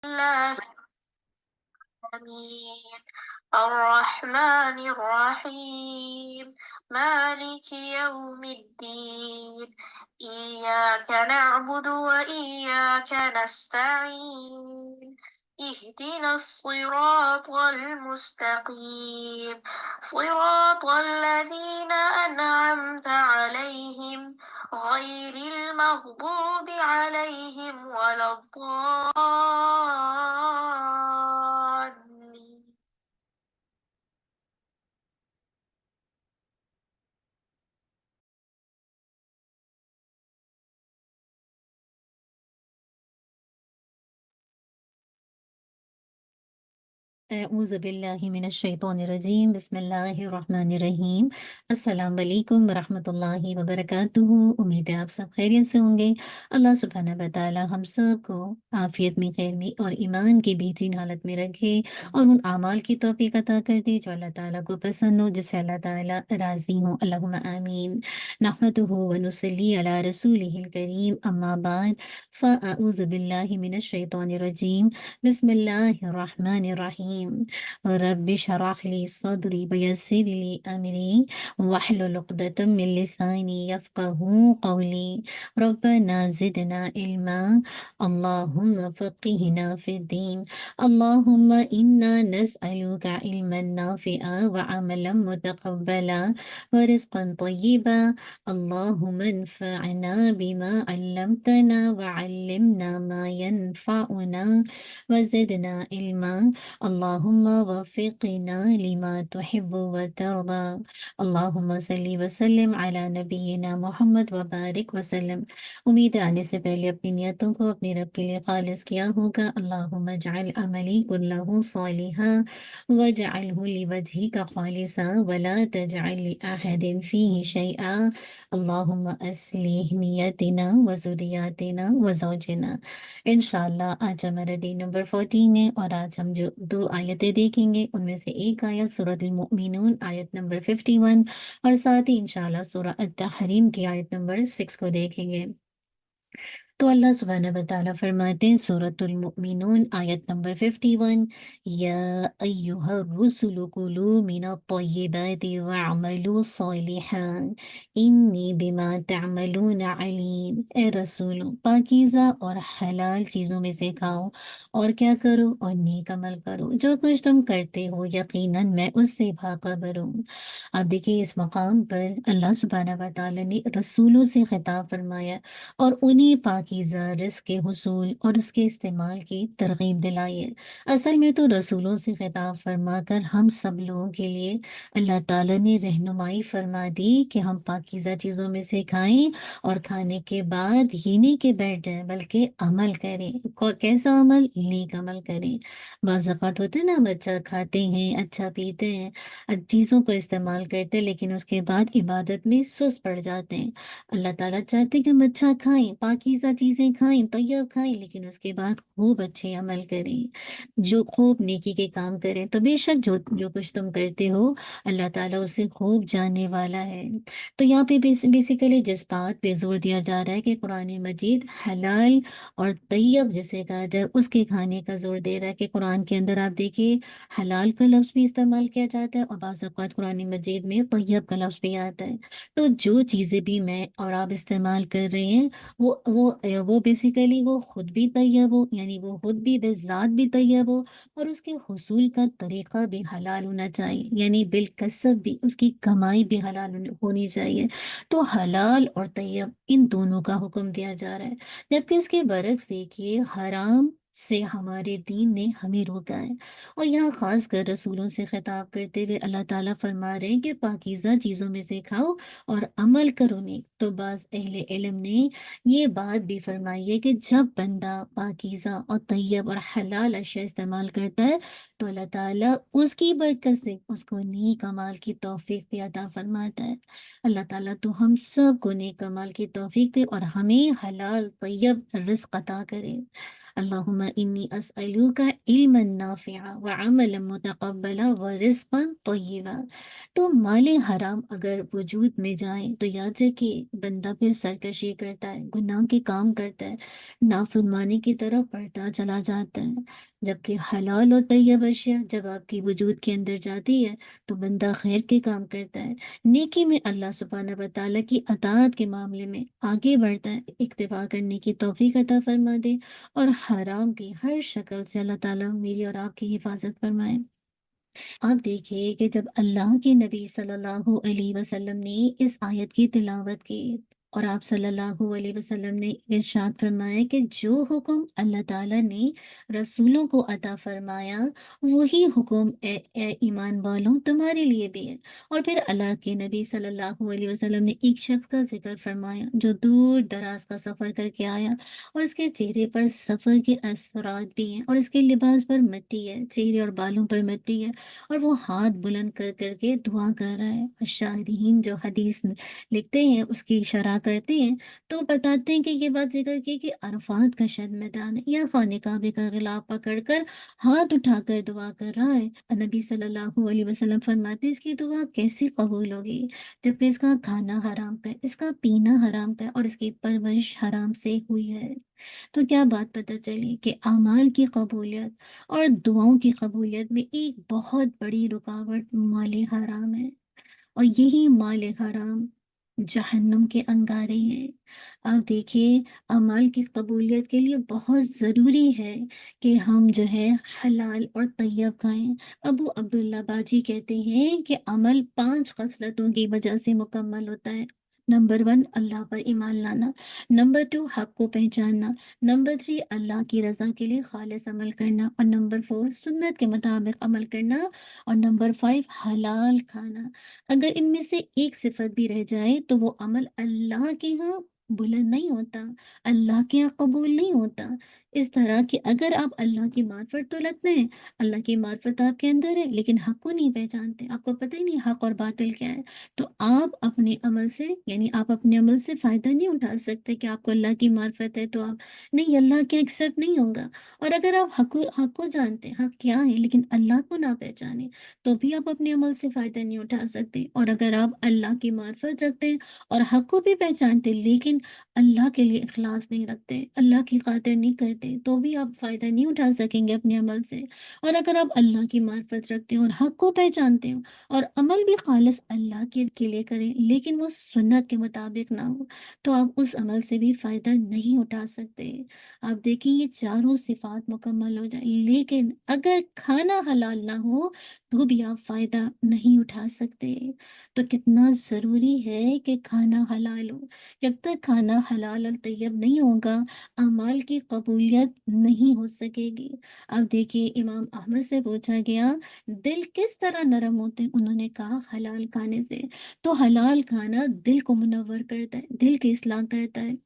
الله العالمين الرحمن الرحيم مالك يوم الدين إياك نعبد وإياك نستعين اهدنا الصراط المستقيم صراط الذين أنعمت عليهم غير المغضوب عليهم ولا الضالين. أعوذ بالله من الشيطان الرجيम بسم الله الرحمن الرحیم السلام علیکم ورحمۃ اللہ وبرکاتہ۔ امید ہے آپ سب خیریت سے ہوں گے۔ اللہ سبحانہ و تعالی ہم سب کو عافیت میں، خیر میں اور ایمان کی بہترین حالت میں رکھے اور ان اعمال کی توفیق عطا کر دے جو اللہ تعالیٰ کو پسند ہو، جس سے اللہ تعالیٰ راضی ہوں۔ اللہم آمین۔ نحمدہ ونصلی علی رسولہ الکریم، اما بعد فاعوذ باللہ من الشیطان الرجیم بسم اللہ الرحمن الرحیم۔ رب اشرح لي صدري ويسر لي أمري واحلل عقدة من لساني يفقهوا قولي ربنا زدنا علما اللهم فقهنا في الدين اللهم إنا نسألك علما نافعا وعملا متقبلا ورزقا طيبا اللهم انفعنا بما علمتنا وعلمنا ما ينفعنا وزدنا علما اللهم وفقنا لما تحب وترضى اللهم صلی وسلم علی نبینا محمد وبارک وسلم۔ امید ہے آنے سے پہلے اپنی نیتوں کو اپنے رب کے لیے خالص کیا ہوگا۔ اللہم اجعل عملی کلہ صالحا واجعلہ لوجہک خالصا ولا تجعل لأحد فیہ شیئا اللہم اصلح نیتنا وذریاتنا وزوجنا۔ انشاءاللہ آج ہمارا ڈے نمبر 14 ہے، اور آج ہم جو 2 آیتیں دیکھیں گے ان میں سے ایک آیت سورۃ المؤمنون آیت نمبر 51 اور ساتھ ہی انشاءاللہ سورہ التحریم کی آیت نمبر 6 کو دیکھیں گے۔ تو اللہ سبحانہ و تعالیٰ فرماتے ہیں سورۃ المؤمنون آیت نمبر 51، یا ایہا الرسل کلوا من الطیبات واعملوا صالحا انی بما تعملون علیم۔ اے رسولو، پاکیزہ اور حلال چیزوں میں سے کھاؤ اور کیا کرو، اور نیک عمل کرو، جو کچھ تم کرتے ہو یقیناً میں اس سے باخبر ہوں۔ اب دیکھیے اس مقام پر اللہ سبحانہ و تعالیٰ نے رسولوں سے خطاب فرمایا اور انہیں پاکیزہ رزق کے حصول اور اس کے استعمال کی ترغیب دلائی ہے۔ اصل میں تو رسولوں سے خطاب فرما کر ہم سب لوگوں کے لیے اللہ تعالیٰ نے رہنمائی فرما دی کہ ہم پاکیزہ چیزوں میں سے کھائیں، اور کھانے کے بعد ہی نہیں کہ بیٹھ جائیں بلکہ عمل کریں۔ کیسا عمل؟ نیک عمل کریں۔ بعض اوقات ہوتے ہیں نا، ہم اچھا کھاتے ہیں، اچھا پیتے ہیں، چیزوں کو استعمال کرتے ہیں، لیکن اس کے بعد عبادت میں سست پڑ جاتے ہیں۔ اللہ تعالیٰ چاہتے کہ ہم اچھا کھائیں، پاکیزہ چیزیں کھائیں، طیب کھائیں، لیکن اس کے بعد خوب اچھے عمل کریں، جو خوب نیکی کے کام کریں۔ تو بے شک جو کچھ تم کرتے ہو اللہ تعالیٰ اسے خوب جاننے والا ہے۔ تو یہاں پہ بیسیکلی جس بات پہ زور دیا جا رہا ہے کہ قرآن مجید حلال اور طیب جسے کہا جائے اس کے کھانے کا زور دے رہا ہے، کہ قرآن کے اندر آپ دیکھیے حلال کا لفظ بھی استعمال کیا جاتا ہے، اور بعض اوقات قرآن مجید میں طیب کا لفظ بھی آتا ہے۔ تو جو چیزیں بھی میں اور آپ استعمال کر رہے ہیں وہ بیسیکلی وہ خود بھی طیب ہو، یعنی وہ خود بھی بذات بھی طیب ہو، اور اس کے حصول کا طریقہ بھی حلال ہونا چاہیے، یعنی بالکسب بھی اس کی کمائی بھی حلال ہونی چاہیے۔ تو حلال اور طیب ان دونوں کا حکم دیا جا رہا ہے، جبکہ اس کے برعکس دیکھیے حرام سے ہمارے دین نے ہمیں روکا ہے۔ اور یہاں خاص کر رسولوں سے خطاب کرتے ہوئے اللہ تعالیٰ فرما رہے ہیں کہ پاکیزہ چیزوں میں سے کھاؤ اور عمل کرو نیک۔ تو بعض اہل علم نے یہ بات بھی فرمائی ہے کہ جب بندہ پاکیزہ اور طیب اور حلال اشیاء استعمال کرتا ہے تو اللہ تعالیٰ اس کی برکت سے اس کو نیک عمال کی توفیق بھی عطا فرماتا ہے۔ اللہ تعالیٰ تو ہم سب کو نیک عمال کی توفیق دے اور ہمیں حلال طیب رزق عطا کرے۔ अल्लाहुम्मा इन्नी अस्अलुका इल्मन नाफ़िअ व अमलन मुतक़ब्बला व रिज़्क़न तय्यिबा। तो माले हराम अगर वजूद में जाए तो याद रखिए बंदा फिर सरकशी करता है, गुनाह के काम करता है, नाफरमानी की तरफ बढ़ता चला जाता है। जबकि हलाल और तैयब अशिया जब आपकी वजूद के अंदर जाती है तो बंदा खैर के काम करता है, नेकी में अल्लाह सुब्हानहू व तआला की अताअत के मामले में आगे बढ़ता है, इक्तिफा करने की तौफीक अता फरमा दे और हराम की हर शक्ल से अल्लाह ताला मेरी और आपकी हिफाजत फरमाए। आप देखिए कि जब अल्लाह के नबी सल्लल्लाहु अलैहि वसल्लम ने इस आयत की तिलावत की और आप सल्लल्लाहु अलैहि वसल्लम ने इरशाद फरमाया कि जो हुक्म अल्लाह ताला ने रसूलों को अता फरमाया वही हुक्म ए ईमान वालों तुम्हारे लिए भी है। और फिर अल्लाह के नबी सल्लल्लाहु अलैहि वसल्लम ने एक शख्स का जिक्र फरमाया जो दूर दराज का सफर करके आया और इसके चेहरे पर सफर के असरात भी हैं और इसके लिबास पर मिट्टी है, चेहरे और बालों पर मिट्टी है और वो हाथ बुलंद कर करके दुआ कर रहा है। शायरीन जो हदीस लिखते हैं उसकी शरह करते हैं तो बताते हैं कि ये बात जिक्र की कि अरफात का शायद मैदान है या खाने काबे का गिलाफ पकड़कर हाथ उठाकर दुआ कर रहा है। नबी सल्लल्लाहु अलैहि वसल्लम फरमाते हैं इसकी दुआ कैसे कबूल होगी जबकि इसका खाना हराम का है, इसका पीना हराम का है और इसकी परवरिश हराम से हुई है। तो क्या बात पता चली कि अमाल की कबूलियत और दुआओं की कबूलियत में एक बहुत बड़ी रुकावट माले हराम है और यही माले हराम जहन्नम के अंगारे हैं। अब देखिए अमाल की कबूलियत के लिए बहुत ज़रूरी है कि हम जो है हलाल और तैयब खाएं। अबू अब्दुल्ला बाजी कहते हैं कि अमल 5 खसलतों की वजह से मुकम्मल होता है। नंबर 1 अल्लाह पर ईमान लाना, नंबर 2 हक को पहचानना, नंबर 3 अल्लाह की रज़ा के लिए खालिस अमल करना और नंबर 4 सुन्नत के मुताबिक अमल करना और नंबर 5 हलाल खाना। अगर इनमें से एक सिफत भी रह जाए तो वो अमल अल्लाह के यहाँ बुलंद नहीं होता, अल्लाह के यहाँ कबूल नहीं होता। इस तरह कि अगर आप अल्लाह की मार्फत तो लगते हैं, अल्लाह की मार्फत आपके अंदर है लेकिन हक को नहीं पहचानते, आपको पता ही नहीं हक और बातिल क्या है, तो आप अपने अमल से यानी आप अपने अमल से फ़ायदा नहीं उठा सकते कि आपको अल्लाह की मार्फत है तो आप नहीं अल्लाह के एक्सेप्ट नहीं होगा। और अगर आप हक को जानते हैं, हक क्या है लेकिन अल्लाह को ना पहचाने तो भी आप अपने अमल से फ़ायदा नहीं उठा सकते। और अगर आप अल्लाह की मार्फत रखते हैं और हक को भी पहचानते लेकिन अल्लाह के लिए इखलास नहीं रखते, अल्लाह की खातिर नहीं करते, तो भी आप फ़ायदा नहीं उठा सकेंगे अपने अमल से। और अगर आप अल्लाह की मार्फत रखते हो और हक को पहचानते हो और अमल भी खालिस अल्लाह के लिए करें लेकिन वो सुन्नत के मुताबिक ना हो, तो आप उस अमल से भी फ़ायदा नहीं उठा सकते। आप देखिए ये चारों सिफ़ात मुकम्मल हो जाए लेकिन अगर खाना हलाल ना हो तो भी आप फ़ायदा नहीं उठा सकते। तो कितना ज़रूरी है कि खाना हलाल हो। जब तक खाना हलाल और तैयब नहीं होगा, अमाल की कबूलियत नहीं हो सकेगी। अब देखिए इमाम अहमद से पूछा गया, दिल किस तरह नरम होते हैं? उन्होंने कहा हलाल खाने से। तो हलाल खाना दिल को मुनव्वर करता है, दिल की इस्लाह करता है।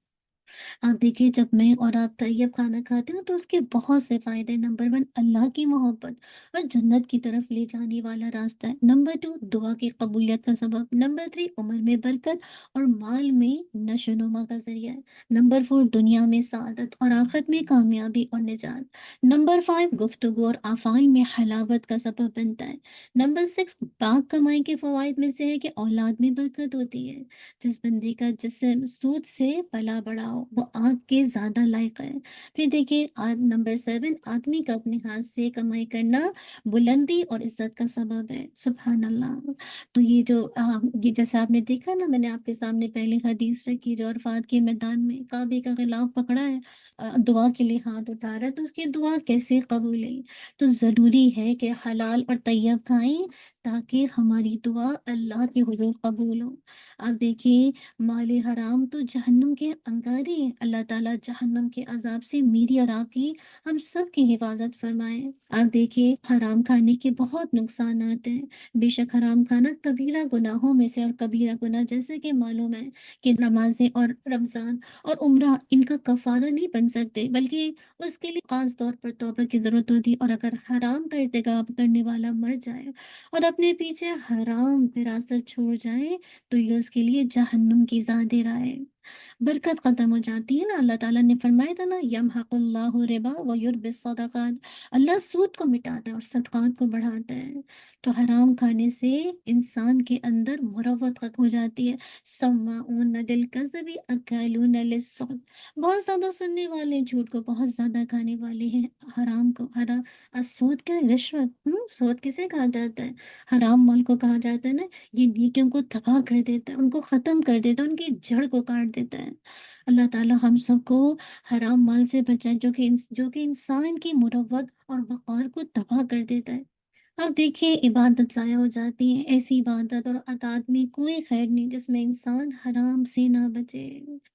आप देखिए जब मैं और आप तैयब खाना खाते हैं ना तो उसके बहुत से फायदे। नंबर 1 अल्लाह की मोहब्बत और जन्नत की तरफ ले जाने वाला रास्ता है। नंबर 2 दुआ की कबूलियत का सबब। नंबर 3 उम्र में बरकत और माल में नशोनुमा का जरिया है। नंबर 4 दुनिया में सआदत और आखिरत में कामयाबी और निजात। नंबर 5 गुफ्तगू और अफ़ाल में हलावत का सबब बनता है। नंबर 6 पाक कमाई के फवाइद में से है कि औलाद में बरकत होती है। जिस बंदे का जिस्म सूद से पला बड़ा हो वो आग के ज्यादा लायक है। फिर देखिए नंबर 7 आदमी का अपने हाथ से कमाई करना बुलंदी और इज्जत का सबब है। सुभान अल्लाह। तो ये जैसे आपने देखा ना मैंने आपके सामने पहले हदीस रखी जो अरफात के मैदान में काबे का गिलाफ पकड़ा है, दुआ के लिए हाथ उठा रहा है तो उसकी दुआ कैसे कबूल है। तो जरूरी है कि हलाल और तैयब खाएं ताकि हमारी दुआ अल्लाह के हुजूर कबूल हो। आप देखिए माले हराम तो जहन्नुम के अंगारे हैं। अल्लाह ताला जहन्नुम के अजाब से मेरी और आपकी हम सब की हिफाजत फरमाए। आप देखिए हराम खाने के बहुत नुकसानात हैं। बेशक हराम खाना कबीरा गुनाहों में से और कबीरा गुनाह जैसे कि मालूम है कि नमाजें और रमजान और उम्रा इनका कफारा नहीं बन सकते बल्कि उसके लिए खास तौर पर तौबा की जरूरत होती है। और अगर हराम का इर्तिकाब करने वाला मर जाए और अपने पीछे हराम विरासत छोड़ जाए तो ये उसके लिए जहन्नुम की ज़ादिरा है। बरकत ख़त्म हो जाती है ना। अल्लाह ताला ने फरमाया था ना, यमहकुल्लाहु रिबा व युर्बिस सदक़ात। अल्लाह सूद को मिटाता है और सदक़ात को बढ़ाता है। तो हराम खाने से इंसान के अंदर मुरव्वत ख़त्म हो जाती है। सम्माऊन लिल कज़्बि अकालून लिस्सुहत। बहुत ज़्यादा सुनने वाले हैं झूठ को, बहुत ज़्यादा खाने वाले हैं हराम को। सूद क्या है? रिश्वत। सूद किसे कहा जाता है? हराम माल को कहा जाता है ना। ये नेकियों को तबाह कर देता है, उनको ख़त्म कर देता है, उनकी जड़ को काट देता है। अल्लाह ताला हम सबको हराम माल से बचाए, जो कि इंसान की मुरव्वत और वक़ार को तबाह कर देता है। अब देखिए, इबादत ज़ाया हो जाती है। ऐसी इबादत और अतात में कोई खैर नहीं जिसमें इंसान हराम से ना बचे।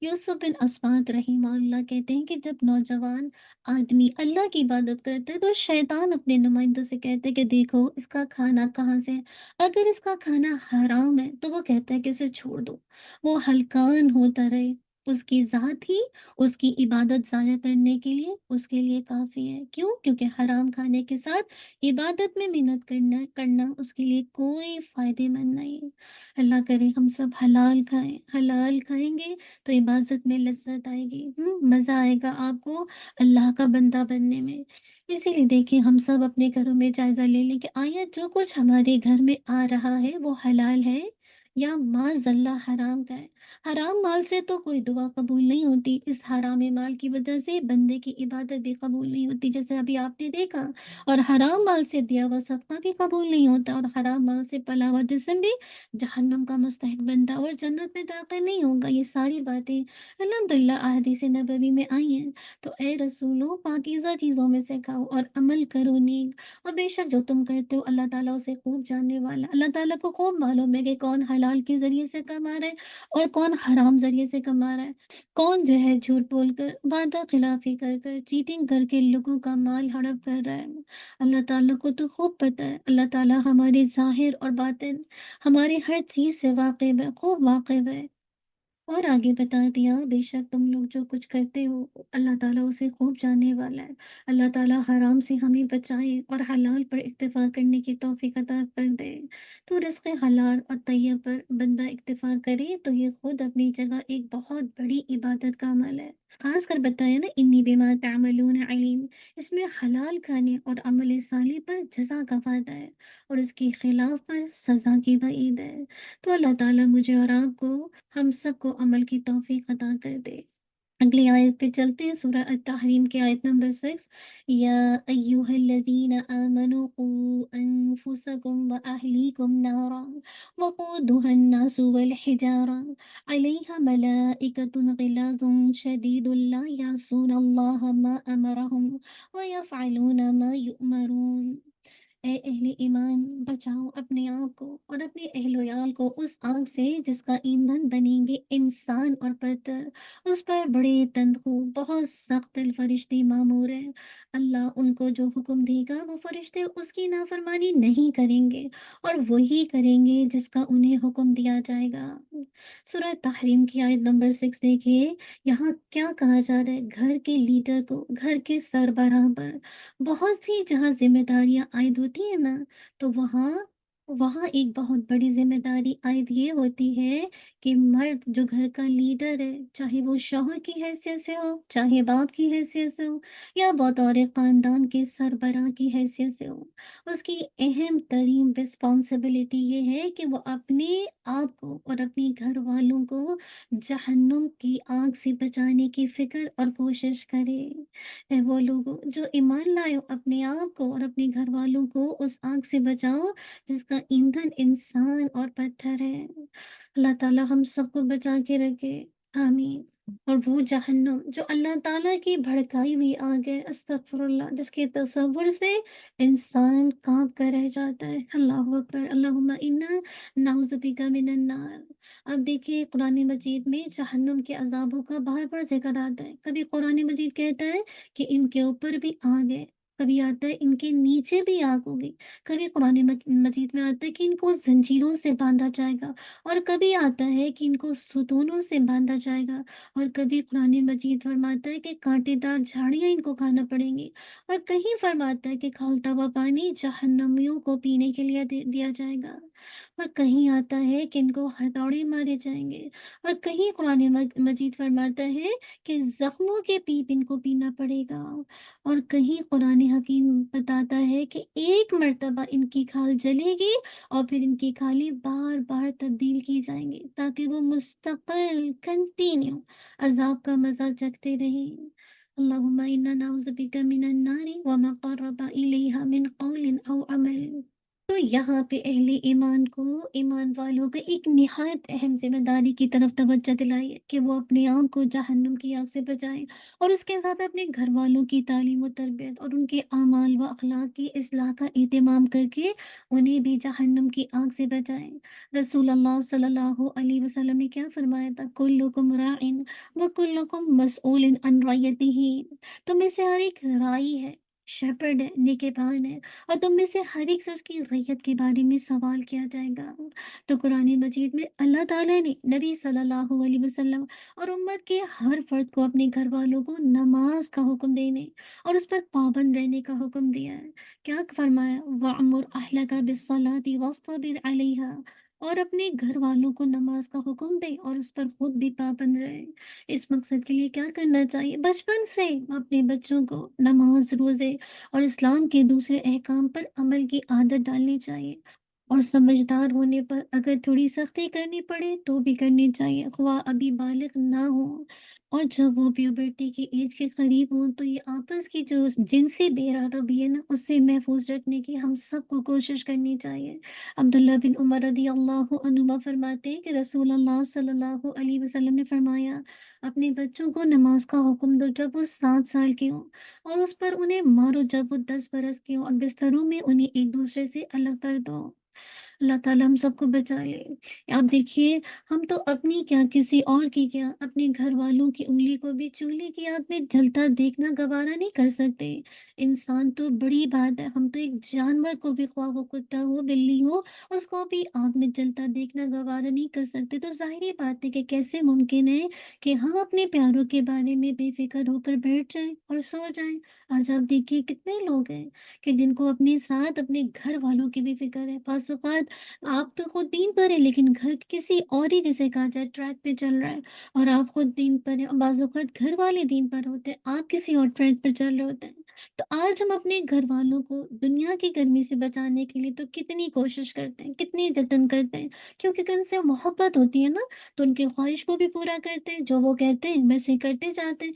यूसुफ बिन अस्बात रहीमहुल्लाह कहते हैं कि जब नौजवान आदमी अल्लाह की इबादत करता है तो शैतान अपने नुमाइंदों से कहते हैं कि देखो इसका खाना कहाँ से है। अगर इसका खाना हराम है तो वो कहता है कि इसे छोड़ दो, वो हलकान होता रहे। उसकी जात ही उसकी इबादत ज़ाया करने के लिए उसके लिए काफ़ी है। क्यों? क्योंकि हराम खाने के साथ इबादत में मेहनत करना करना उसके लिए कोई फ़ायदेमंद नहीं है। अल्लाह करे हम सब हलाल खाएँ, हलाल खाएँगे तो इबादत में लज़्ज़त आएगी। मज़ा आएगा आपको अल्लाह का बंदा बनने में। इसीलिए देखिए, हम सब अपने घरों में जायज़ा ले लें कि आया जो कुछ हमारे घर में आ रहा है वो हलाल है या माज़अल्लाह हराम का है। हराम माल से तो कोई दुआ कबूल नहीं होती। इस हराम माल की वज़ह से बंदे की इबादत भी कबूल नहीं होती, जैसे अभी आपने देखा। और हराम माल से दिया हुआ सदका भी कबूल नहीं होता, और हराम माल से पला हुआ जिस्म भी जहन्नम का मुस्तहिक बनता और जन्नत में दाखिल नहीं होगा। ये सारी बातें अल्हम्दुलिल्लाह अहदीस नबवी में आई हैं। तो ए रसूलो, पाकीज़ा चीज़ों में से खाओ और अमल करो नेक। और बेशक जो तुम करते हो अल्लाह ताला उसे खूब जानने वाला। अल्लाह ताला को खूब मालूम है कि कौन हलाल के ज़रिए से कमा रहा है और कौन हराम ज़रिए से कमा रहा है। कौन जो है झूठ बोलकर, वादा खिलाफ़ी कर कर, चीटिंग करके लोगों का माल हड़प कर रहा है। अल्लाह ताला को तो खूब पता है। अल्लाह ताला हमारी ज़ाहिर और बातिन, हमारी हर चीज़ से वाकिफ़ है, खूब वाकिफ़ है। और आगे बता दिया, बेशक तुम लोग जो कुछ करते हो अल्लाह ताला उसे खूब जानने वाला है। अल्लाह ताला हराम से हमें बचाए और हलाल पर इक्तिफा करने की तौफीक अता कर दे। तो रिज़्क़ हलाल और तैयब पर बंदा इक्तिफा करे तो ये खुद अपनी जगह एक बहुत बड़ी इबादत का अमल है। खास कर बताया ना, इन्नी बिमा तामलून अलीम। इसमें हलाल खाने और अमल साली पर जज़ा का वादा है और इसके खिलाफ पर सज़ा की वईद है। तो अल्लाह ताला मुझे और आपको, हम सबको अमल की तौफीक अता कर दे। अगली आयत पे चलते हैं, सूरह अत-तहरीम की आयत नंबर 6। या अय्युहल्लज़ीना आमनू कू अनफुसकुम व अहलीकुम नारा वक़ूदुहा अन्नासु वल हिजारा अलैहा मलाइकतुन गिलाज़ुन शदीदुन ला यअसूनल्लाह मा अमरहुम व यफ़अलून मा युअमरून। ए अहले ईमान, बचाओ अपने आप को और अपने अहलोयाल को उस आग से जिसका ईंधन बनेंगे इंसान और पत्थर। उस पर बड़े तंदखू बहुत सख्त दिल फरिश्ते मामूर हैं। अल्लाह उनको जो हुक्म देगा वो फरिश्ते उसकी नाफरमानी नहीं करेंगे और वही करेंगे जिसका उन्हें हुक्म दिया जाएगा। सूरह तहरीम की आयत नंबर 6 देखिए। यहाँ क्या कहा जा रहा है? घर के लीडर को, घर के सरबराह पर बहुत सी जहाँ ज़िम्मेदारियाँ आयद होती हैं ना, तो वहाँ वहाँ एक बहुत बड़ी ज़िम्मेदारी आयद ये होती है कि मर्द जो घर का लीडर है, चाहे वो शौहर की हैसियत से हो, चाहे बाप की हैसियत से हो, या बतौर ख़ानदान के सरबराह की हैसियत से हो, उसकी अहम तरीन रिस्पॉन्सिबिलिटी ये है कि वो अपने आप को और अपने घर वालों को जहन्नुम की आग से बचाने की फ़िक्र और कोशिश करे। है वो लोग जो ईमान लाए हो, अपने आप को और अपने घर वालों को उस आग से बचाओ जिसका ईंधन इंसान और पत्थर है। अल्लाह ताला हम सबको बचा के रखे, आमीन। और वो जहन्नुम जो अल्लाह ताला की भड़काई हुई आग है, अस्तगफुरुल्लाह, जिसके तसव्वुर से इंसान कांप कर रह जाता है। अल्लाह अकबर, अल्लाहुम्मा इन्ना नाउज़ु बिका मिनन नार। अब देखिए, कुरान मजीद में जहन्नुम के अजाबों का बार बार जिक्र आता है। कभी कुरान मजीद कहता है कि इनके ऊपर भी आग है, कभी आता है इनके नीचे भी आग होगी, कभी कुरान मजीद में आता है कि इनको जंजीरों से बांधा जाएगा, और कभी आता है कि इनको सुतूनों से बांधा जाएगा, और कभी कुरान मजीद फरमाता है कि कांटेदार झाड़ियां इनको खाना पड़ेंगी, और कहीं फरमाता है कि खौलता हुआ पानी जहन्नमियों को पीने के लिए दिया जाएगा, और कहीं आता है कि इनको हथौड़े मारे जाएंगे, और कहीं कुरान मजीद फरमाता है कि जख्मों के पीप इनको पीना पड़ेगा, और कहीं कुरान हकीम बताता है कि एक मर्तबा इनकी खाल जलेगी और फिर इनकी खालें बार बार तब्दील की जाएंगी ताकि वो मुस्तकिल कंटिन्यू अजाब का मजा चखते रहें। अल्लाहुम्मा इन्ना नऊज़ु बिका मिनन नारी व मा क़र्रबा इलैहा मिन क़ौलिन औ अमल। तो यहाँ पे अहले ईमान को, ईमान वालों को एक निहायत अहम जिम्मेदारी की तरफ तवज्जो दिलाई है कि वो अपने आप को जहन्नुम की आग से बचाएं, और उसके साथ अपने घर वालों की तालीम और तरबियत और उनके आमाल व अखलाक की इस्लाह का एहतमाम करके उन्हें भी जहन्नुम की आग से बचाएं। रसूल अल्लाह सल्लल्लाहु अलैहि वसल्लम ने क्या फरमाया था, कुल्लुकुम राइन व कुल्लुकुम मसऊलिन अन रइयतिही। तुम में से हर एक राई है, शेपर्ड है, निगहबान है, और तुम में से हर एक से उसकी रैयत के बारे में सवाल किया जाएगा। तो कुरान मजीद में अल्लाह ताला ने नबी सल्लल्लाहु अलैहि वसल्लम और उम्मत के हर फर्द को अपने घर वालों को नमाज का हुक्म देने और उस पर पाबंद रहने का हुक्म दिया है। क्या फरमाया, वअमुर अहलका बिस्सलाति वस्ताबिर अलैहा, और अपने घर वालों को नमाज का हुक्म दे और उस पर खुद भी पाबंद रहे। इस मकसद के लिए क्या करना चाहिए, बचपन से अपने बच्चों को नमाज, रोजे और इस्लाम के दूसरे अहकाम पर अमल की आदत डालनी चाहिए, और समझदार होने पर अगर थोड़ी सख्ती करनी पड़े तो भी करनी चाहिए, ख्वाह अभी बालिग ना हो। और जब वो प्यूबर्टी की एज के करीब हों तो ये आपस की जो जिनसी बेरारबी है ना, उससे महफूज रखने की हम सबको कोशिश करनी चाहिए। अब्दुल्ला बिन उमर रदी अल्लाह अनुमा फरमाते हैं कि रसूल अल्लाह सल्लल्लाहु अलैहि वसल्लम ने फरमाया, अपने बच्चों को नमाज का हुक्म दो जब वो 7 साल के हों, और उस पर उन्हें मारो जब वो 10 बरस के हों, और बिस्तरों में उन्हें एक दूसरे से अलग कर दो। अल्लाह ताला हम सबको बचा ले। आप देखिए, हम तो अपनी क्या, किसी और की क्या, अपने घर वालों की उंगली को भी चूल्हे की आग में जलता देखना गवारा नहीं कर सकते। इंसान तो बड़ी बात है, हम तो एक जानवर को भी, ख्वाह वो कुत्ता हो, बिल्ली हो, उसको भी आग में जलता देखना गवारा नहीं कर सकते। तो ज़ाहिर-सी बात है कि कैसे मुमकिन है कि हम अपने प्यारों के बारे में बेफ़िक्र होकर बैठ जाएँ और सो जाएँ। आज आप देखिए कितने लोग हैं कि जिनको अपने साथ अपने घर वालों की भी फ़िक्र है। बाज़ औक़ात आप तो खुद दीन पर है लेकिन घर किसी और ही, जिसे कहा जाए, ट्रैक पे चल रहा है, और आप खुद दीन पर है, और बाज़ औक़ात घर वाले दीन पर होते हैं, आप किसी और ट्रैक पर चल रहे होते हैं। तो आज हम अपने घर वालों को दुनिया की गर्मी से बचाने के लिए तो कितनी कोशिश करते हैं, कितने जतन करते हैं, क्योंकि उनसे मोहब्बत होती है ना, तो उनकी ख्वाहिश को भी पूरा करते हैं, जो वो कहते हैं वैसे करते जाते हैं।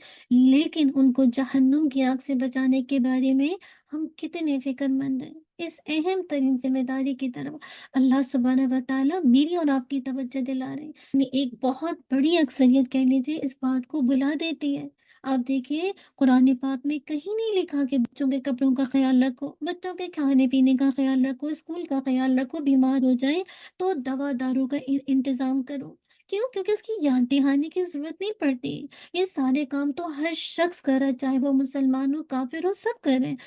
लेकिन उनको जहन्नुम की आग से बचाने के बारे में हम कितने फ़िक्रमंद हैं। इस अहम तरीन ज़िम्मेदारी की तरफ अल्लाह सुब्हानहू व तआला मेरी और आपकी तवज्जो दिला रहे हैं। एक बहुत बड़ी अक्सरियत कह लीजिए इस बात को भुला देती है। आप देखिए, कुरान पाक में कहीं नहीं लिखा कि बच्चों के कपड़ों का ख्याल रखो, बच्चों के खाने-पीने का ख्याल रखो, स्कूल का ख्याल रखो, बीमार हो जाएँ तो दवा-दारू का इंतज़ाम करो। क्यों? क्योंकि उसकी याद दहानी की ज़रूरत नहीं पड़ती। ये सारे काम तो हर शख्स कर रहा है, चाहे वो मुसलमान हो, काफ़िर हो, सब कर रहे हैं।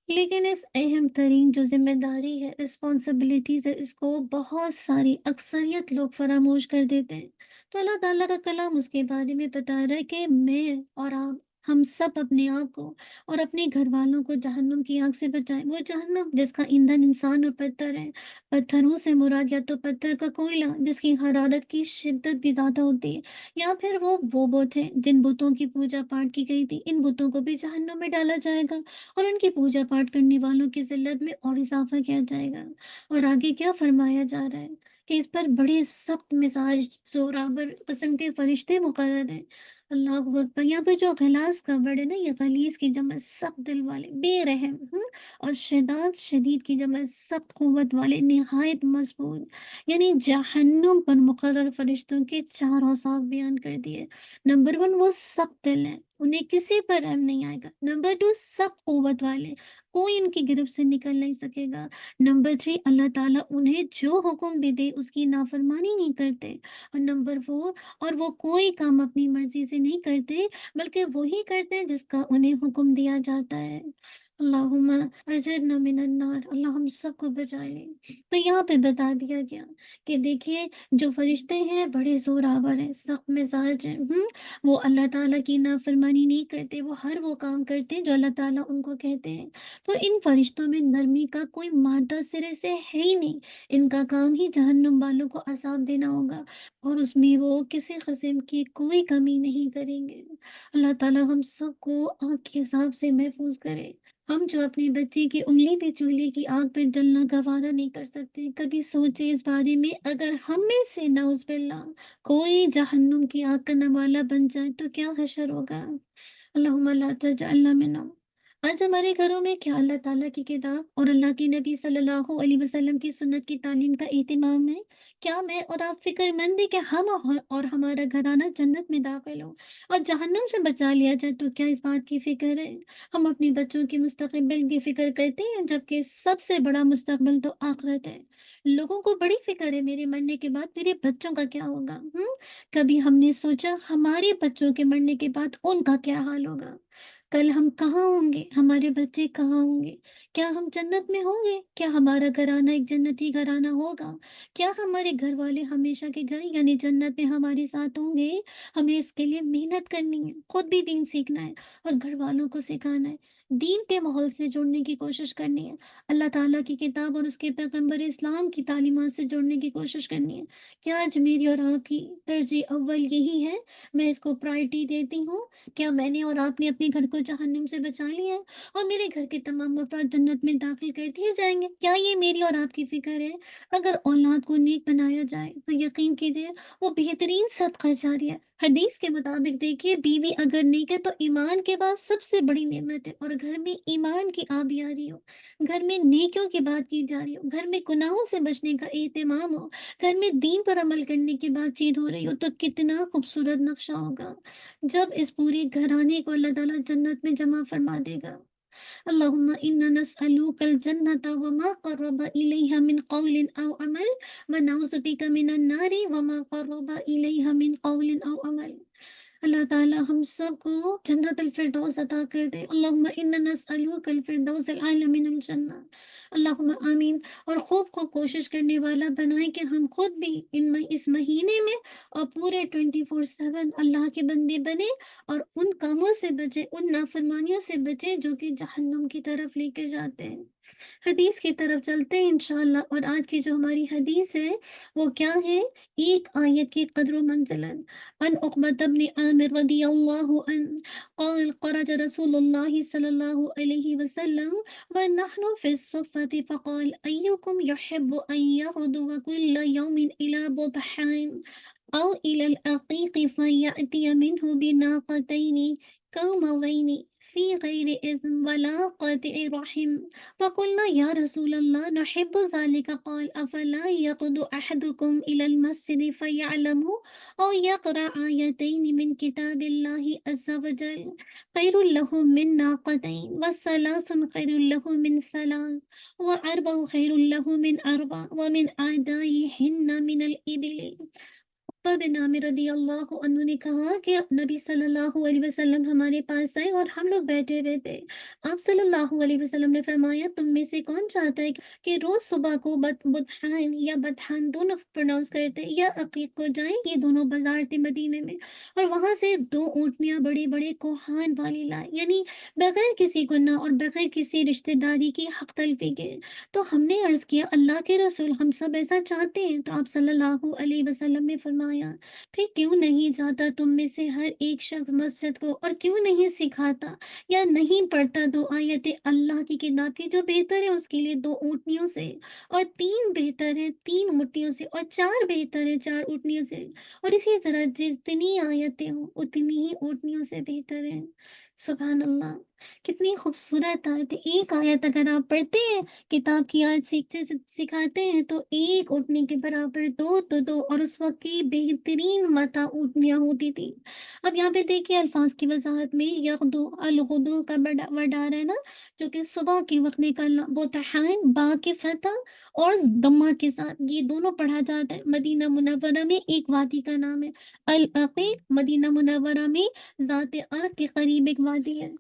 लेकिन इस अहम तरीन जो ज़िम्मेदारी है, रिस्पॉन्सिबिलिटीज़ है, इसको बहुत सारी अक्सरियत लोग फरामोश कर देते हैं। तो अल्लाह ताला का कलाम उसके बारे में बता रहा है कि मैं और आप, हम सब अपने आप को और अपने घर वालों को जहन्नुम की आग से बचाएं। वो जहन्नुम जिसका ईंधन इंसान और पत्थर है। पत्थरों से मुराद या तो पत्थर का कोयला जिसकी हरारत की शिद्दत भी ज़्यादा होती है, या फिर वो बुत हैं जिन बुतों की पूजा पाठ की गई थी। इन बुतों को भी जहन्नुम में डाला जाएगा और उनकी पूजा पाठ करने वालों की ज़िल्लत में और इज़ाफ़ा किया जाएगा। और आगे क्या फ़रमाया जा रहा है कि इस पर बड़े सख्त मिज़ाज, ज़ोरावर किस्म के फ़रिश्ते मुक़र्रर हैं। अल्लाहू अकबर! यहाँ पे जो ग़िलाज़ का वर्ड है ना, ये ग़लीज़ की जमع सख्त दिल वाले, बेरहम, और शिदात शदीद की जमع सख्त क़ुव्वत वाले, निहायत मज़बूत। यानी जहन्नुम पर मुक़र्रर फ़रिश्तों के 4 औसाफ़ बयान कर दिए। नंबर 1, वो सख्त दिल हैं, उन्हें किसी पर रहम नहीं आएगा। नंबर 2, सख्त क़ुव्वत वाले, कोई उनकी गिरफ्त से निकल नहीं सकेगा। नंबर 3, अल्लाह ताला उन्हें जो हुक्म भी दे उसकी नाफरमानी नहीं करते। और नंबर 4, और वो कोई काम अपनी मर्ज़ी से नहीं करते, बल्कि वही करते हैं जिसका उन्हें हुक्म दिया जाता है। अल्लाहुम्मा अजिरना मिनन नार, अल्लाह हम सबको बचा ले। तो यहाँ पे बता दिया गया कि देखिए जो फरिश्ते हैं बड़े ज़ोरावर हैं, सख्त मिज़ाज हैं, वो अल्लाह ताला की नाफरमानी नहीं करते, वो हर वो काम करते हैं जो अल्लाह ताला उनको कहते हैं। तो इन फरिश्तों में नरमी का कोई मादा सिरे से है ही नहीं, इनका काम ही जहन्नुम वालों को अज़ाब देना होगा और उसमें वो किसी किस्म की कोई कमी नहीं करेंगे। अल्लाह ताला हम सबको आग के अज़ाब से महफूज करे। हम जो अपने बच्चे की उँगली पे चूल्हे की आग पे जलना का वादा नहीं कर सकते, कभी सोचे इस बारे में अगर हम में से नाउज़ुबिल्लाह कोई जहन्नुम की आग का नवाला बन जाए तो क्या हशर होगा। अल्लाहुम्मा ला तजअलना मिनहुम। आज हमारे घरों में क्या अल्लाह ताला की किताब और अल्लाह के नबी सल्लल्लाहु अलैहि वसल्लम की सुन्नत की तालीम का एहतमाम है? क्या मैं और आप फ़िक्रमंद हैं कि हम और हमारा घराना जन्नत में दाखिल हो और जहन्नुम से बचा लिया जाए, तो क्या इस बात की फ़िक्र है? हम अपने बच्चों के मुस्तक़बिल की फ़िक्र करते हैं, जबकि सबसे बड़ा मुस्तक़बिल तो आख़िरत है। लोगों को बड़ी फ़िक्र है मेरे मरने के बाद मेरे बच्चों का क्या होगा? कभी हमने सोचा हमारे बच्चों के मरने के बाद उनका क्या हाल होगा? कल हम कहाँ होंगे? हमारे बच्चे कहाँ होंगे? क्या हम जन्नत में होंगे? क्या हमारा घराना एक जन्नती घराना होगा? क्या हमारे घर वाले हमेशा के घर यानी जन्नत में हमारे साथ होंगे? हमें इसके लिए मेहनत करनी है, खुद भी दीन सीखना है और घर वालों को सिखाना है। दीन के माहौल से जुड़ने की कोशिश करनी है। अल्लाह ताला की किताब और उसके पैगंबर इस्लाम की तालीमात से जुड़ने की कोशिश करनी है। क्या आज मेरी और आपकी तरजीह अव्वल यही है? मैं इसको प्रायोरिटी देती हूँ। क्या मैंने और आपने अपने घर को जहन्नुम से बचा लिया है और मेरे घर के तमाम अफराद जन्नत में दाखिल कर दिए जाएंगे? क्या ये मेरी और आपकी फिक्र है? अगर औलाद को नेक बनाया जाए तो यकीन कीजिए वो बेहतरीन सदका जारी है। हदीस के मुताबिक देखिए बीवी अगर नेक है तो ईमान के बाद सबसे बड़ी नेमत है और घर में ईमान की आबी आ रही हो, घर में नेकियों की बात की जा रही हो, घर में गुनाहों से बचने का एहतमाम हो, घर में दीन पर अमल करने की बातचीत हो रही हो, तो कितना खूबसूरत नक्शा होगा जब इस पूरे घराने को अल्लाह ताला जन्नत में जमा फरमा देगा। अल्लाहुम्मा इन्ना नस्अलुकल जन्नता व मा क़र्रबा इलैहा मिन क़ौलिन औ अमल व नऊज़ु बिका मिनन नारि व मा क़र्रबा इलैहा मिन क़ौलिन औ अमल। अल्लाह ताला हम सबको जन्नतुल फ़िरदौस अता कर दे। अल्लाहुम्मा इन्ना नस्अलुकल फ़िरदौसल आला मिनल जन्नह। अल्लाहुम्मा आमीन। और खूब खूब कोशिश करने वाला बनाए कि हम खुद भी इस महीने में और पूरे 24/7 अल्लाह के बंदे बने और उन कामों से बचे, उन नाफरमानियों से बचे जो कि जहन्नुम की तरफ लेके जाते हैं। हदीस की तरफ चलते हैं इंशाअल्लाह और आज की जो हमारी हदीस है वो क्या है? एक आयत की कद्र व मंज़िलत। अन उक़बत इब्न आमिर रज़ियल्लाहु अन्हु क़ाल ख़रज रसूलुल्लाह सल्लल्लाहु अलैहि वसल्लम व नहनु फ़ी स्सुफ़्फ़ति फ़क़ाल अय्युकुम युहिब्बु अन यग़दुव कुल्ल यौमिन इला बुत्हान أو إلى الأقيق فيأتي منه بناقتين كوموين في غير إثم ولا قطع رحم. فقلنا يا رسول الله نحب ذلك. قال أفلا يقود أحدكم إلى المسجد فيعلم أو يقرأ آيتين من كتاب الله عز وجل خير له من ناقتين وثلاث خير له من ثلاث وأربع خير له من أربع ومن آدائهن من الإبل. अब्बा बिन आमिर रदियल्लाहु अन्हु ने कहा कि नबी सल्लल्लाहु अलैहि वसल्लम हमारे पास आए और हम लोग बैठे हुए थे। आप सल्लल्लाहु अलैहि वसल्लम ने फरमाया तुम में से कौन चाहता है कि रोज सुबह को बुतहान या बदहान दोनों प्रोनाउंस करते हैं या अकीक को जाए, ये दोनों बाजार थे मदीने में, और वहां से दो ऊँटनियां बड़े बड़े कोहान वाली लाए, यानी बगैर किसी गुनाह और बगैर किसी रिश्तेदारी की हक तलफी के। तो हमने अर्ज किया अल्लाह के रसूल हम सब ऐसा चाहते हैं। तो आप सल्लल्लाहु अलैहि वसल्लम ने फरमाया फिर क्यों नहीं जाता तुम में से हर एक शख्स मस्जिद को और क्यों नहीं सिखाता या नहीं पढ़ता दो आयतें अल्लाह की किताब की, जो बेहतर है उसके लिए दो ऊँटनियों से और तीन बेहतर है तीन ऊँटनियों से और चार बेहतर है चार ऊँटनियों से, और इसी तरह जितनी आयतें हो उतनी ही ऊँटनियों से बेहतर है। सुभान अल्लाह, कितनी खूबसूरत आयत है। एक आयत अगर आप पढ़ते हैं, किताब की आयत सीखते सिखाते हैं तो एक उठने के बराबर दो तो दो, और उस वक्त की बेहतरीन मता ऊँटनियाँ होती थी। अब यहाँ पे देखिए अल्फाज की वजाहत में यग़दु अलग़ुदू का वर्ड आ रहा है ना, जो कि सुबह के वक्त निकलना, बुतहान बा के फतह और दम्मा के साथ ये दोनों पढ़ा जाता है। मदीना मुनव्वरा में एक वादी का नाम है अल अक़ीक़, मदीना मुनव्वरा में ज़ात अर्क़ के करीब एक वादी है।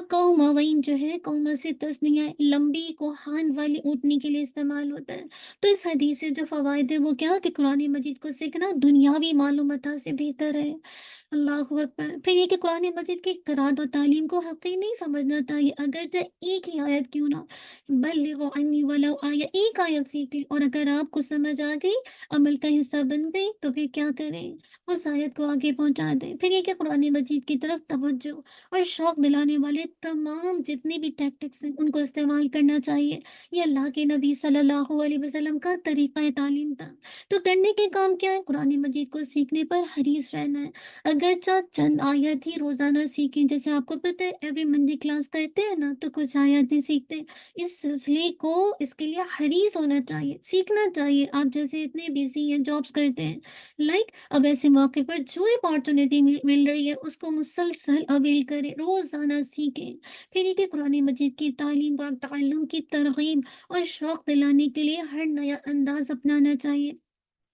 कौमावैन जो है कौमा से तस्निया है, लंबी कोहान वाली ऊँटनी के लिए इस्तेमाल होता है। तो इस हदीस से जो फ़वाइद है वो क्या कि कुरान मजीद को सीखना दुनियावी मालूमात से बेहतर है। अल्लाहु अकबर। फिर ये कि कुरान मजीद की क़िराअत और तालीम को हक़ी नहीं समझना चाहिए, अगरचे एक ही आयत क्यों ना, बल्लिगु अन्नी वलौ आया, एक आयत सीख ली और अगर आपको समझ आ गई, अमल का हिस्सा बन गई तो फिर क्या करें? उस आयत को आगे पहुँचा दें। फिर ये कि कुरान मजीद की तरफ तवज्जो और शौक़ दिलाने वाले तमाम जितने भी टैक्टिक्स हैं, उनको इस्तेमाल करना चाहिए। ये अल्लाह के नबी सल्लल्लाहु अलैहि वसल्लम का तरीक़ा तालीम था। तो करने के काम क्या है? कुरान मजीद को सीखने पर हरीस रहना है। अगरचा चंद आयत ही रोज़ाना सीखें, जैसे आपको पता है एवरी मंडे क्लास करते हैं ना, तो कुछ आयतें सीखते हैं। इस सिलसिले को इसके लिए हरीस होना चाहिए, सीखना चाहिए। आप जैसे इतने बिज़ी हैं, जॉब्स करते हैं, लाइक अब ऐसे मौके पर जो अपॉर्चुनिटी मिल रही है उसको मुसलसल अवेल करें, रोज़ाना सीखें। फिर ये कि कुरान मजीद की तालीम व ताल्लुम की तरगीब और शौक़ दिलाने के लिए हर नया अंदाज़ अपनाना चाहिए।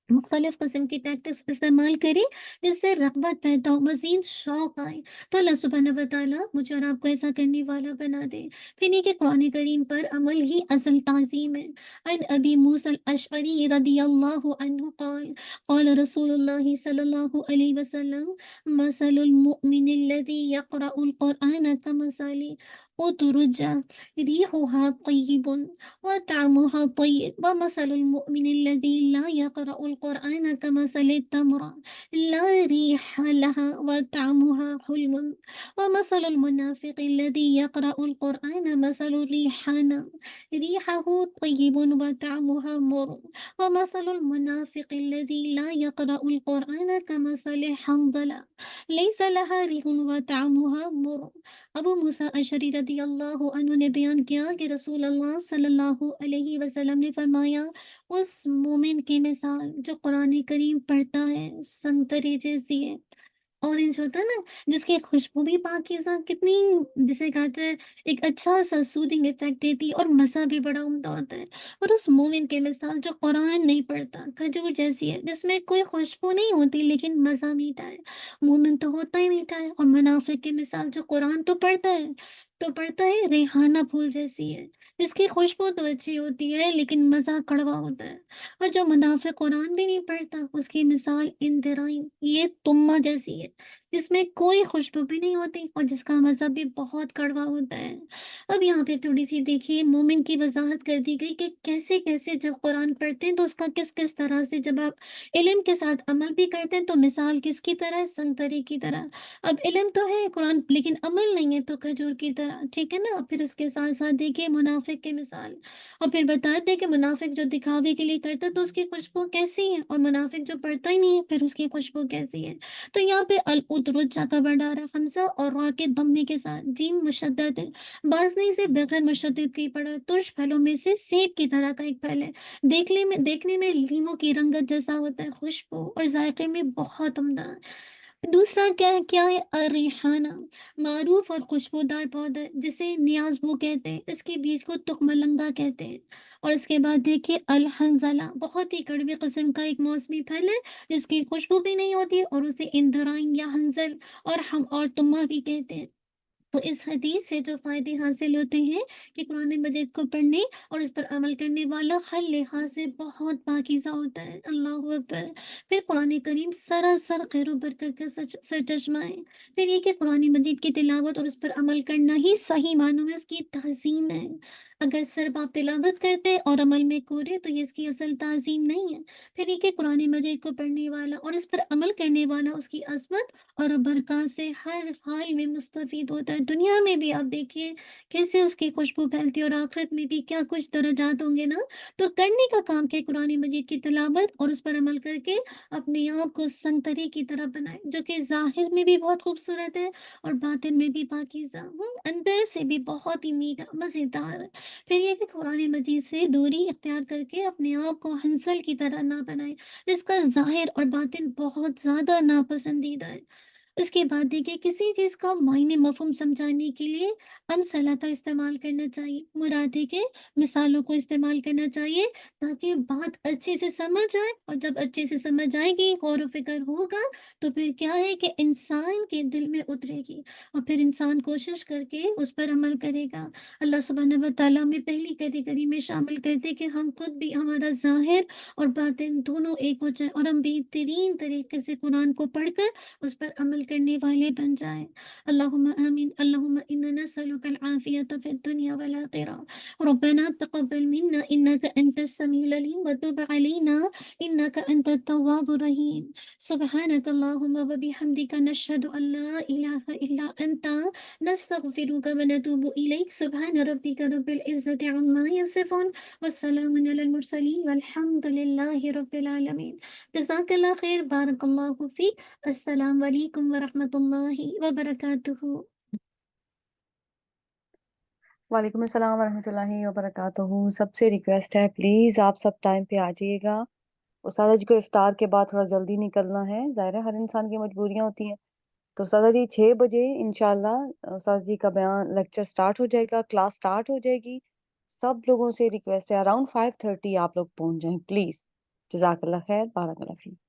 मुख्तलिफ किस्म की टैक्टिक्स इस्तेमाल करें जिससे रग़बत पैदा हो, मज़ीद शौक़ आए। तो अल्लाह सुब्हानहू व तआला मुझे और आपको ऐसा करने वाला बना दे। फिर ये कि कुरान करीम पर अमल ही असल ताज़ीम है। अन अबी मूसा अल-अशअरी रज़ियल्लाहु अन्हु क़ाल क़ाल रसूलुल्लाहि सल्लल्लाहु अलैहि वसल्लम मसलुल मुअमिनिल्लज़ी यक़रउल क़ुरआन कमसली उतरुजा रिहुहा तय्यिबुन व तअमुहा तय्यिब व मसलुल मुअमिनिल्लज़ी ला यक़रउल क़ुरआन कमसलि तमरा ला रिहा लहा व तअमुहा हुल्मुन व मसलुल मुनाफ़िक़िल्लज़ी यक़रउल क़ुरआन मसलु रिहाना रिहुहु तय्यिबुन व तअमुहा मुर व मसलुल मुनाफ़िक़िल्लज़ी ला यक़रउल क़ुरआन कमसलि हंज़ला लैसा लहा रिहुन व तअमुहा मुर। अबू मूसा अशरी रदियल्लाहु अन्हु ने बयान किया कि रसूल अल्लाह सल्लल्लाहु अलैहि वसल्लम ने फरमाया, उस मोमिन की मिसाल जो कुरान करीम पढ़ता है संतरे जैसी है। ऑरेंज होता है ना, जिसकी खुशबू भी पाकीज़ा कितनी, जिसे कहते हैं एक अच्छा-सा सूदिंग इफ़ेक्ट देती है और मज़ा भी बड़ा उम्दा होता है। और उस मोमिन की मिसाल जो कुरान नहीं पढ़ता, खजूर जैसी है, जिसमें कोई खुशबू नहीं होती लेकिन मज़ा मीठा है। मोमिन तो होता ही मीठा है। और मुनाफ़िक की मिसाल जो कुरान तो पढ़ता है रेहाना फूल जैसी है, जिसकी खुशबू तो अच्छी होती है लेकिन मज़ा कड़वा होता है। और जो मुनाफ़िक कुरान भी नहीं पढ़ता, उसकी मिसाल इंदिराइन, ये तुम्मा जैसी है, जिसमें कोई खुशबू भी नहीं होती और जिसका मज़ा भी बहुत कड़वा होता है। अब यहाँ पे थोड़ी-सी देखिए मोमिन की वज़ाहत कर दी गई कि कैसे-कैसे जब कुरान पढ़ते हैं तो उसका किस-किस तरह से, जब आप इल्म के साथ अमल भी करते हैं तो मिसाल किसकी तरह है? संतरे की तरह। अब इल्म तो है कुरान लेकिन अमल नहीं है तो खजूर की तरह, ठीक है ना? फिर उसके साथ-साथ देखिए मुनाफ़िक की मिसाल, और फिर बता दें कि मुनाफ़िक जो दिखावे के लिए करता है तो उसकी खुशबू कैसी है और मुनाफ़िक जो पढ़ता ही नहीं है फिर उसकी खुशबू कैसी है। तो यहाँ पे अल उतरुज्जा का बंडारा खमसा और रा के दम्मे के साथ जीम मुशद्दद है। बाज़ ने इसे बगैर मुशद्दद के ही पढ़ा। तुर्श फलों में से सेब की तरह का एक फल है। देखने में लीमों की रंगत जैसा होता है, खुशबू और जायके में बहुत उम्दा। दूसरा क्या है अरिहाना, मारूफ और खुशबूदार पौधा है, जिसे नियाज़बू कहते हैं। इसके बीज को तुखमलंगा कहते हैं। और इसके बाद देखिए अलहंज़ला, बहुत ही कड़वी किस्म का एक मौसमी फल है, जिसकी खुशबू भी नहीं होती और उसे इंदराइन या हंज़ल और तुम्मा भी कहते हैं। तो इस हदीस से जो फ़ायदे हासिल होते हैं कि कुरान मजीद को पढ़ने और उस पर अमल करने वाला हर लिहाज से बहुत पाकीज़ा होता है। अल्लाहु अकबर। फिर कुरान करीम सरासर खैर व बरकत का सरचश्मा है। फिर ये कि कुरान मजीद की तिलावत और उस पर अमल करना ही सही मानों में उसकी तहज़ीम है। अगर सिर्फ आप तिलावत करते हैं और अमल में कोरे तो ये इसकी असल ताज़ीम नहीं है। फिर ये कि कुरान मजीद को पढ़ने वाला और इस पर अमल करने वाला उसकी अज़मत और बरक़ात से हर हाल में मुस्तफ़ीद होता है। दुनिया में भी आप देखिए कैसे उसकी खुशबू फैलती है और आखिरत में भी क्या कुछ दर्जात होंगे ना। तो करने का काम क्या है? कुरान मजीद की तिलावत और उस पर अमल करके अपने आप को संतरे की तरह बनाएँ, जो कि ज़ाहिर में भी बहुत खूबसूरत है और बातिन में भी पाकीज़ा, अंदर से भी बहुत ही मीठा, मज़ेदार। फिर ये कि कुरान मजीद से दूरी इख्तियार करके अपने आप को हंसल की तरह ना बनाएँ, जिसका ज़ाहिर और बातिन बहुत ज़्यादा नापसंदीदा है। اس کے بعد دیکھیے کسی چیز کا معنی مفہوم سمجھانے کے لیے امثلہ کا استعمال کرنا چاہیے، مرادے کے مثالوں کو استعمال کرنا چاہیے تاکہ بات اچھے سے سمجھ آئے، اور جب اچھے سے سمجھ آئے گی، غور و فکر ہوگا، تو پھر کیا ہے کہ انسان کے دل میں اترے گی، اور پھر انسان کوشش کر کے اس پر عمل کرے گا۔ اللہ سبحانہ و تعالیٰ میں پہلی کیٹیگری میں شامل کر دے کہ ہم خود بھی، ہمارا ظاہر اور باطن دونوں ایک ہو جائے، اور ہم بہترین طریقے سے قرآن کو پڑھ کر اس پر عمل کرنے والے بن جائیں۔ اللہم آمین۔ اللہم انا نسألک العافیۃ فی الدنیا والآخرہ، ربنا تقبل منا انک انت السمیع العلیم وتب علینا انک انت التواب الرحیم۔ سبحانک اللہم وبحمدک نشہد ان لا الہ الا انت نستغفرک ونتوب الیک۔ سبحان ربک رب العزت عما یصفون والسلام علی المرسلین والحمد للہ رب العالمین۔ جزاک اللہ خیر، بارک اللہ فیک۔ السلام علیکم ورحمۃ اللہ وبرکاتہ۔ وعلیکم السلام ورحمۃ اللہ وبرکاتہ۔ سب سے ریکویسٹ ہے پلیز آپ سب ٹائم پہ آ جائیے گا۔ استاذہ جی کو افطار کے بعد تھوڑا جلدی نکلنا ہے، ظاہر ہے ہر انسان کی مجبوریاں ہوتی ہیں، تو استاذہ جی 6 بجے انشاءاللہ استاذ جی کا بیان لیکچر سٹارٹ ہو جائے گا، کلاس سٹارٹ ہو جائے گی۔ سب لوگوں سے ریکویسٹ ہے اراؤنڈ 5:30 آپ لوگ پہنچ جائیں پلیز۔ جزاک اللہ خیر، بارک اللہ فیک۔